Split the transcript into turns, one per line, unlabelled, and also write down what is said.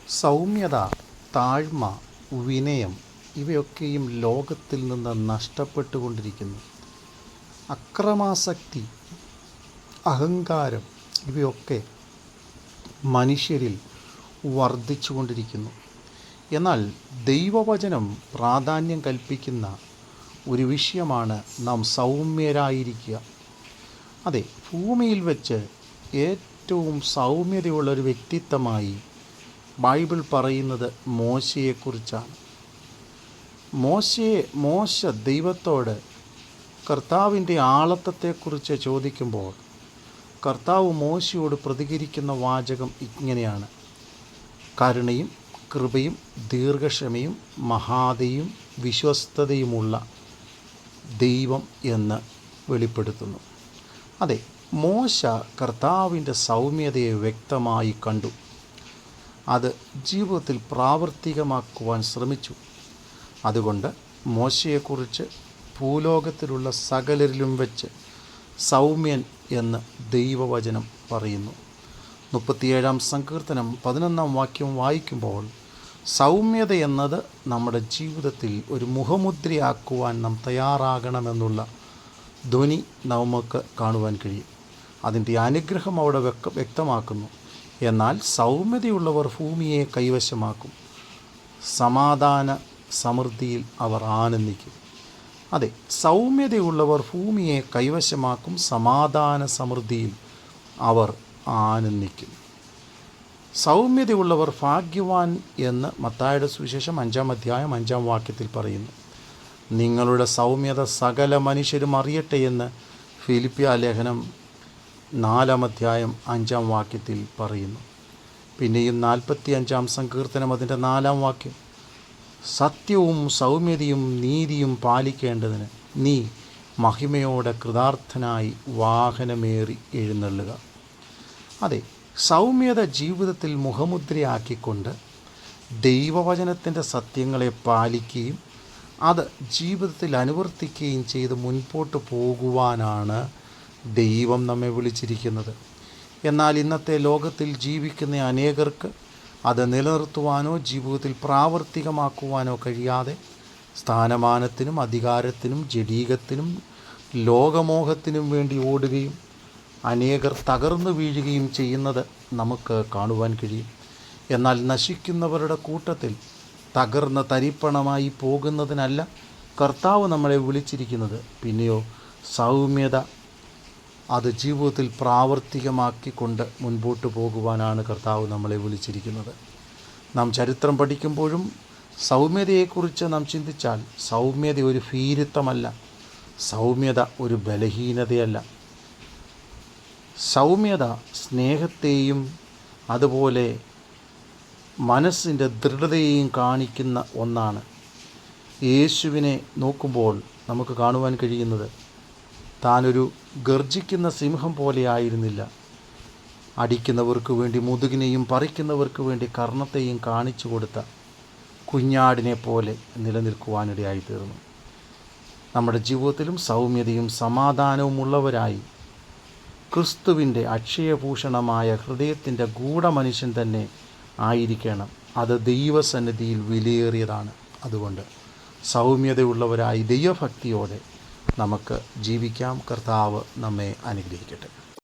സൗമ്യത, താഴ്മ, വിനയം ഇവയൊക്കെയും ലോകത്തിൽ നിന്ന് നഷ്ടപ്പെട്ടുകൊണ്ടിരിക്കുന്നു. അക്രമാസക്തി, അഹങ്കാരം ഇവയൊക്കെ മനുഷ്യരിൽ വർദ്ധിച്ചുകൊണ്ടിരിക്കുന്നു. എന്നാൽ ദൈവവചനം പ്രാധാന്യം കൽപ്പിക്കുന്ന ഒരു വിഷയമാണ് നാം സൗമ്യരായിരിക്കുക. അതെ, ഭൂമിയിൽ വെച്ച് ഏറ്റവും സൗമ്യതയുള്ള ഒരു വ്യക്തിത്വമായി ബൈബിൾ പറയുന്നത് മോശയെക്കുറിച്ചാണ്. മോശ ദൈവത്തോട് കർത്താവിൻ്റെ ആളത്വത്തെക്കുറിച്ച് ചോദിക്കുമ്പോൾ കർത്താവ് മോശയോട് പ്രതികരിക്കുന്ന വാചകം ഇങ്ങനെയാണ്: കരുണയും കൃപയും ദീർഘക്ഷമയും മഹാദയും വിശ്വസ്തതയുമുള്ള ദൈവം എന്ന് വെളിപ്പെടുത്തുന്നു. അതെ, മോശ കർത്താവിൻ്റെ സൗമ്യതയെ വ്യക്തമായി കണ്ടു. അത് ജീവിതത്തിൽ പ്രാവർത്തികമാക്കുവാൻ ശ്രമിച്ചു. അതുകൊണ്ട് മോശയെക്കുറിച്ച് ഭൂലോകത്തിലുള്ള സകലരിലും വെച്ച് സൗമ്യൻ എന്ന് ദൈവവചനം പറയുന്നു. 37-ാം സങ്കീർത്തനം 11-ാം വാക്യം വായിക്കുമ്പോൾ സൗമ്യത എന്നത് നമ്മുടെ ജീവിതത്തിൽ ഒരു മുഖമുദ്രയാക്കുവാൻ നാം തയ്യാറാകണമെന്നുള്ള ധ്വനി നമുക്ക് കാണുവാൻ കഴിയും. അതിൻ്റെ അനുഗ്രഹം അവിടെ വ്യക്തമാക്കുന്നു. എന്നാൽ സൗമ്യതയുള്ളവർ ഭൂമിയെ കൈവശമാക്കും, സമാധാന സമൃദ്ധിയിൽ അവർ ആനന്ദിക്കും. അതെ, സൗമ്യതയുള്ളവർ ഭൂമിയെ കൈവശമാക്കും, സമാധാന സമൃദ്ധിയിൽ അവർ ആനന്ദിക്കും. സൗമ്യതയുള്ളവർ ഭാഗ്യവാൻ എന്ന് മത്തായിയുടെ സുവിശേഷം 5-ാം അധ്യായം 5-ാം വാക്യത്തിൽ പറയുന്നു. നിങ്ങളുടെ സൗമ്യത സകല മനുഷ്യരും അറിയട്ടെ എന്ന് ഫിലിപ്പിയ ലേഖനം 4-ാം അധ്യായം 5-ാം വാക്യത്തിൽ പറയുന്നു. പിന്നെയും 45-ാം സങ്കീർത്തനം അതിൻ്റെ 4-ാം വാക്യം: സത്യവും സൗമ്യതയും നീതിയും പാലിക്കേണ്ടതിന് നീ മഹിമയോടെ കൃതാർത്ഥനായി വാഹനമേറി എഴുന്നള്ളുക. അതെ, സൗമ്യത ജീവിതത്തിൽ മുഖമുദ്രയാക്കിക്കൊണ്ട് ദൈവവചനത്തിൻ്റെ സത്യങ്ങളെ പാലിക്കുകയും അത് ജീവിതത്തിൽ അനുവർത്തിക്കുകയും ചെയ്ത് മുൻപോട്ട് പോകുവാനാണ് ദൈവം നമ്മെ വിളിച്ചിരിക്കുന്നത്. എന്നാൽ ഇന്നത്തെ ലോകത്തിൽ ജീവിക്കുന്ന അനേകർക്ക് അത് നിലനിർത്തുവാനോ ജീവിതത്തിൽ പ്രാവർത്തികമാക്കുവാനോ കഴിയാതെ സ്ഥാനമാനത്തിനും അധികാരത്തിനും ജഡീകത്തിനും ലോകമോഹത്തിനും വേണ്ടി ഓടുകയും അനേകർ തകർന്നു വീഴുകയും ചെയ്യുന്നത് നമുക്ക് കാണുവാൻ കഴിയും. എന്നാൽ നശിക്കുന്നവരുടെ കൂട്ടത്തിൽ തകർന്ന തരിപ്പണമായി പോകുന്നതിനല്ല കർത്താവ് നമ്മളെ വിളിച്ചിരിക്കുന്നത്. പിന്നെയോ സൗമ്യത അത് ജീവിതത്തിൽ പ്രാവർത്തികമാക്കിക്കൊണ്ട് മുൻപോട്ട് പോകുവാനാണ് കർത്താവ് നമ്മളെ വിളിച്ചിരിക്കുന്നത്. നാം ചരിത്രം പഠിക്കുമ്പോഴും സൗമ്യതയെക്കുറിച്ച് നാം ചിന്തിച്ചാൽ സൗമ്യത ഒരു ഭീരുത്വമല്ല, സൗമ്യത ഒരു ബലഹീനതയല്ല. സൗമ്യത സ്നേഹത്തെയും അതുപോലെ മനസ്സിൻ്റെ ദൃഢതയെയും കാണിക്കുന്ന ഒന്നാണ്. യേശുവിനെ നോക്കുമ്പോൾ നമുക്ക് കാണുവാൻ കഴിയുന്നത് താനൊരു ഗർജിക്കുന്ന സിംഹം പോലെയായിരുന്നില്ല. അടിക്കുന്നവർക്ക് വേണ്ടി മുതുകിനെയും പറിക്കുന്നവർക്ക് വേണ്ടി കർണത്തെയും കാണിച്ചു കൊടുത്ത കുഞ്ഞാടിനെ പോലെ നിലനിൽക്കുവാനിടയായിത്തീർന്നു. നമ്മുടെ ജീവിതത്തിലും സൗമ്യതയും സമാധാനവും ഉള്ളവരായി ക്രിസ്തുവിൻ്റെ അക്ഷയഭൂഷണമായ ഹൃദയത്തിൻ്റെ ഗൂഢമനുഷ്യൻ തന്നെ ആയിരിക്കണം. അത് ദൈവസന്നിധിയിൽ വിലയേറിയതാണ്. അതുകൊണ്ട് സൗമ്യതയുള്ളവരായി ദൈവഭക്തിയോടെ നമുക്ക് ജീവിക്കാം. കർത്താവ് നമ്മെ അനുഗ്രഹിക്കട്ടെ.